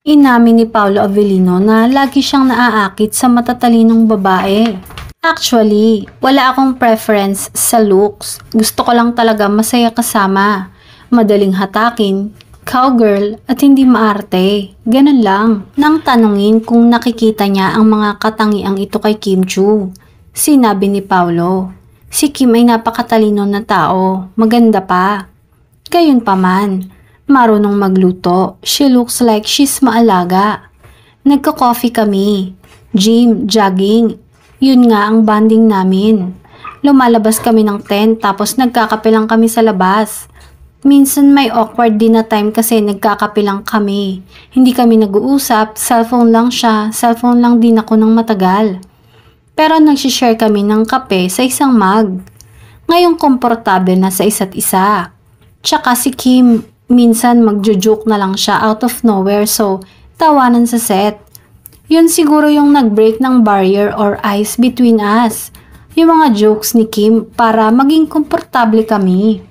Inamin ni Paolo Avellino na lagi siyang naaakit sa matatalinong babae. Actually, wala akong preference sa looks. Gusto ko lang talaga masaya kasama, madaling hatakin, cowgirl at hindi maarte. Ganun lang. Nang tanungin kung nakikita niya ang mga katangiang ito kay Kim Chu, sinabi ni Paolo, si Kim ay napakatalino na tao, maganda pa. Gayunpaman, marunong magluto. She looks like she's maalaga. Nagka-coffee kami. Gym, jogging. Yun nga ang bonding namin. Lumalabas kami ng tent tapos nagkakape lang kami sa labas. Minsan may awkward din na time kasi nagkakape lang kami. Hindi kami nag-uusap, cellphone lang siya, cellphone lang din ako ng matagal. Pero nagsishare kami ng kape sa isang mug. Ngayong komportable na sa isa't isa. Tsaka si Kim, minsan magjo-joke na lang siya out of nowhere so tawanan sa set. Yun siguro yung nag-break ng barrier or ice between us. Yung mga jokes ni Kim para maging komportable kami.